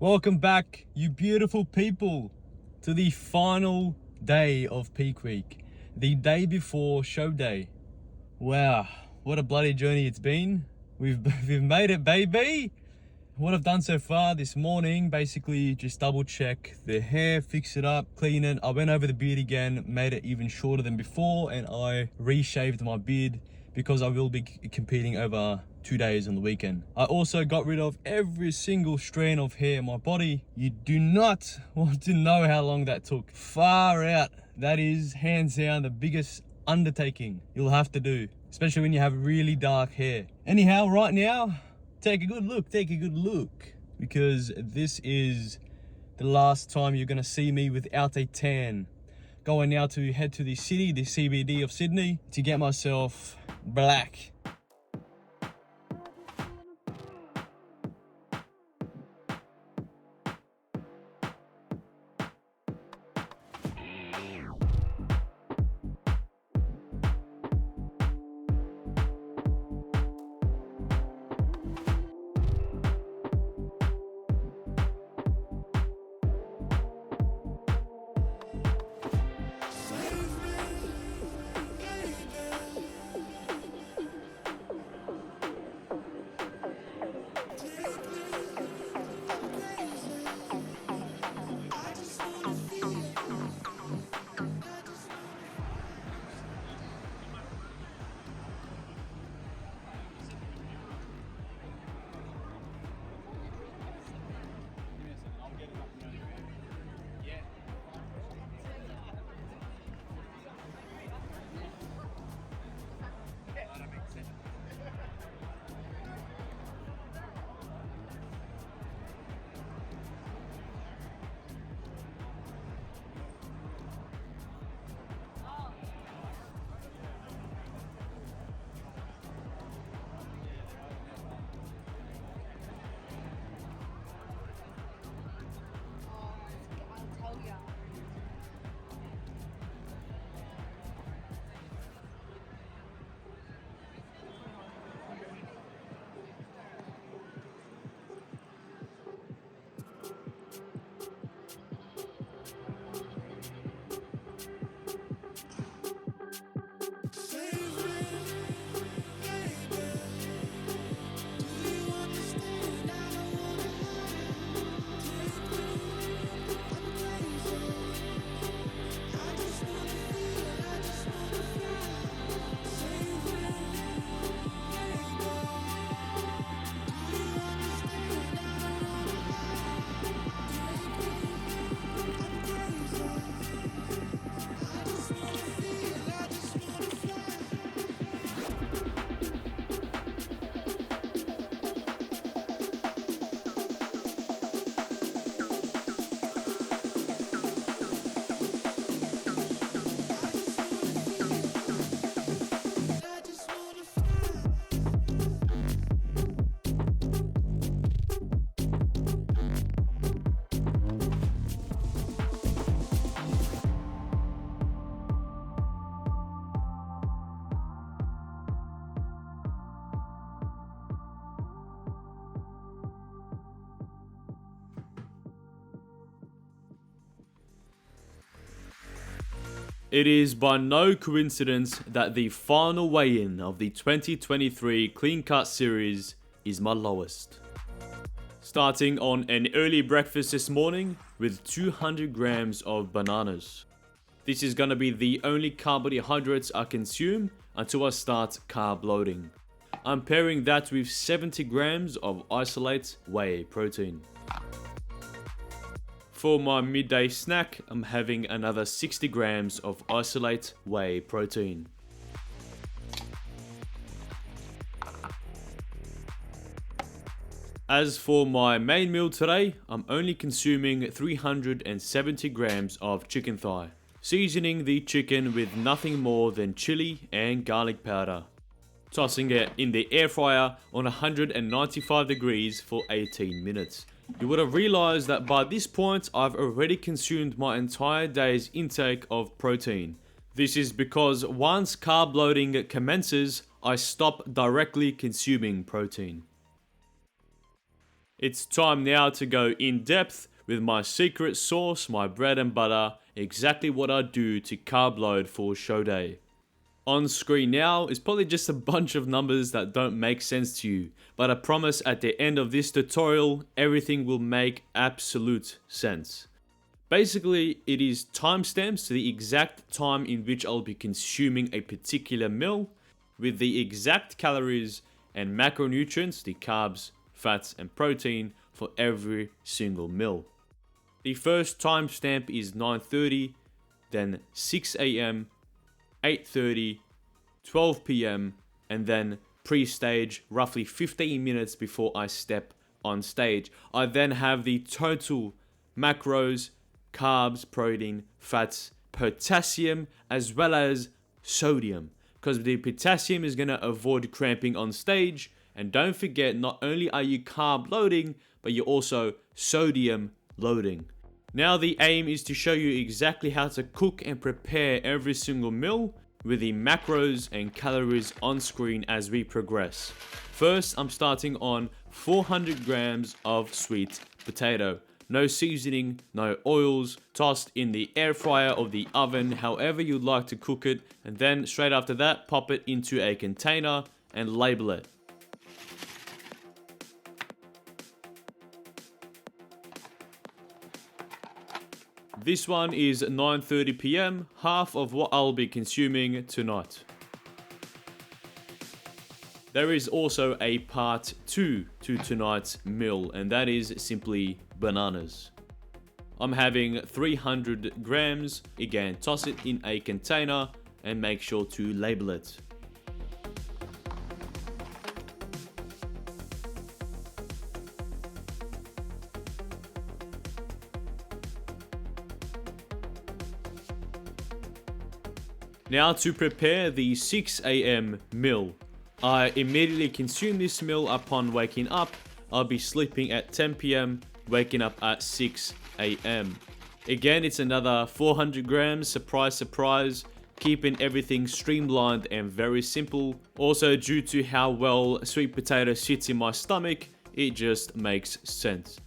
Welcome back, you beautiful people, to the final day of Peak Week, the day before show day. Wow, what a bloody journey it's been. We've made it, baby. What I've done so far this morning, basically just double check the hair, fix it up, clean it. I went over the beard again, made it even shorter than before, and I reshaved my beard because I will be competing over 2 days on the weekend. I also got rid of every single strand of hair in my body. You do not want to know how long that took. Far out. That is hands down the biggest undertaking you'll have to do, especially when you have really dark hair. Anyhow, right now, take a good look, because this is the last time you're gonna see me without a tan. Going now to head to the city, the CBD of Sydney, to get myself black. It is by no coincidence that the final weigh-in of the 2023 Clean Cut Series is my lowest. Starting on an early breakfast this morning with 200 grams of bananas. This is gonna be the only carbohydrates I consume until I start carb loading. I'm pairing that with 70 grams of isolate whey protein. For my midday snack, I'm having another 60 grams of isolate whey protein. As for my main meal today, I'm only consuming 370 grams of chicken thigh, seasoning the chicken with nothing more than chili and garlic powder, tossing it in the air fryer on 195 degrees for 18 minutes. You would have realized that by this point I've already consumed my entire day's intake of protein. This is because once carb loading commences, I stop directly consuming protein. It's time now to go in depth with my secret sauce, my bread and butter, exactly what I do to carb load for show day. On screen now is probably just a bunch of numbers that don't make sense to you, but I promise at the end of this tutorial, everything will make absolute sense. Basically, it is timestamps to the exact time in which I'll be consuming a particular meal, with the exact calories and macronutrients, the carbs, fats and protein, for every single meal. The first timestamp is 9:30, then 6 a.m, 8:30, 12 p.m, and then pre-stage roughly 15 minutes before I step on stage. I then have the total macros, carbs, protein, fats, potassium, as well as sodium. Because the potassium is going to avoid cramping on stage. And don't forget, not only are you carb loading, but you're also sodium loading. Now the aim is to show you exactly how to cook and prepare every single meal with the macros and calories on screen as we progress. First, I'm starting on 400 grams of sweet potato. No seasoning, no oils, tossed in the air fryer or the oven, however you'd like to cook it. And then straight after that, pop it into a container and label it. This one is 9:30 p.m, half of what I'll be consuming tonight. There is also a part 2 to tonight's meal, and that is simply bananas. I'm having 300 grams. Again, toss it in a container and make sure to label it. Now to prepare the 6 a.m. meal. I immediately consume this meal upon waking up. I'll be sleeping at 10 p.m, waking up at 6 a.m. Again, it's another 400 grams, surprise, surprise, keeping everything streamlined and very simple. Also, due to how well sweet potato sits in my stomach, it just makes sense.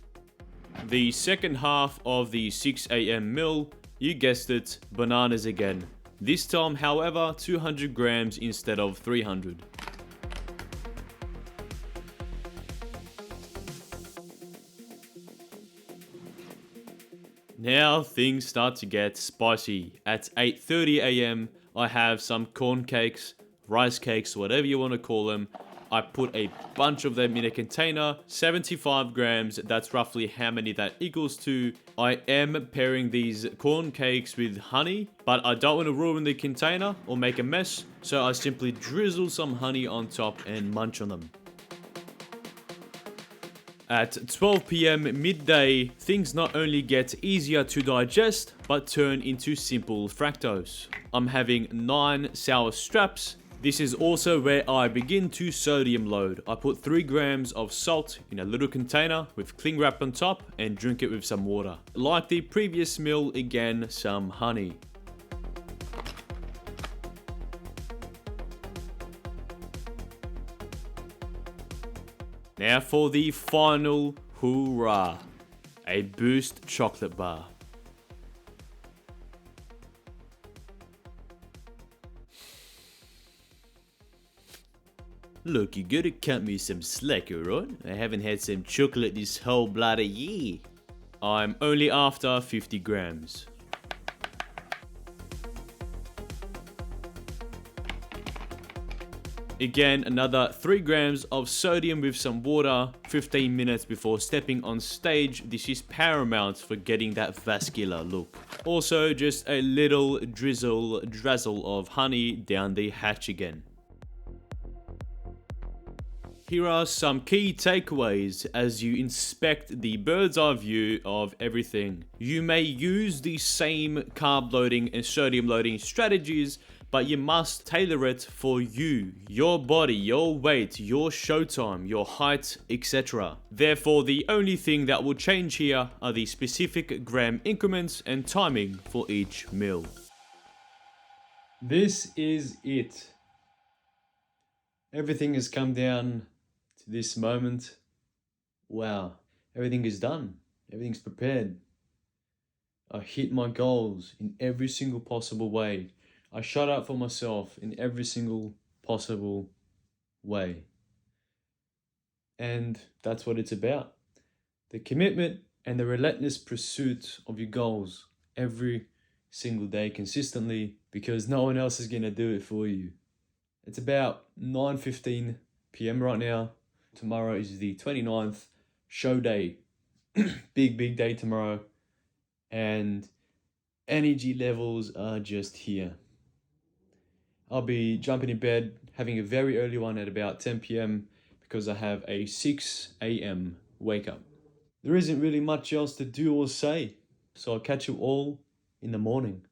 The second half of the 6 a.m. meal, you guessed it, bananas again. This time, however, 200 grams instead of 300. Now things start to get spicy. At 8:30 a.m, I have some corn cakes, rice cakes, whatever you want to call them. I put a bunch of them in a container, 75 grams, that's roughly how many that equals to. I am pairing these corn cakes with honey, but I don't want to ruin the container or make a mess, so I simply drizzle some honey on top and munch on them. At 12 p.m. midday, things not only get easier to digest, but turn into simple fructose. I'm having 9 sour straps. This is also where I begin to sodium load. I put 3 grams of salt in a little container with cling wrap on top and drink it with some water. Like the previous meal, again, some honey. Now for the final hoorah, a Boost chocolate bar. Look, you gotta cut me some slack, alright? I haven't had some chocolate this whole bloody year. I'm only after 50 grams. Again, another 3 grams of sodium with some water, 15 minutes before stepping on stage. This is paramount for getting that vascular look. Also, just a little drizzle of honey down the hatch again. Here are some key takeaways as you inspect the bird's eye view of everything. You may use the same carb loading and sodium loading strategies, but you must tailor it for you, your body, your weight, your showtime, your height, etc. Therefore, the only thing that will change here are the specific gram increments and timing for each meal. This is it. Everything has come down to this moment. Wow. everything is done. Everything's prepared. I hit my goals in every single possible way. I shut up for myself in every single possible way. And that's what it's about. The commitment and the relentless pursuit of your goals every single day consistently, because no one else is going to do it for you. It's about 9:15 p.m. right now. Tomorrow is the 29th, show day. Big day tomorrow. And energy levels are just here. I'll be jumping in bed, having a very early one at about 10 p.m. because I have a 6 a.m. wake up. There isn't really much else to do or say, so I'll catch you all in the morning.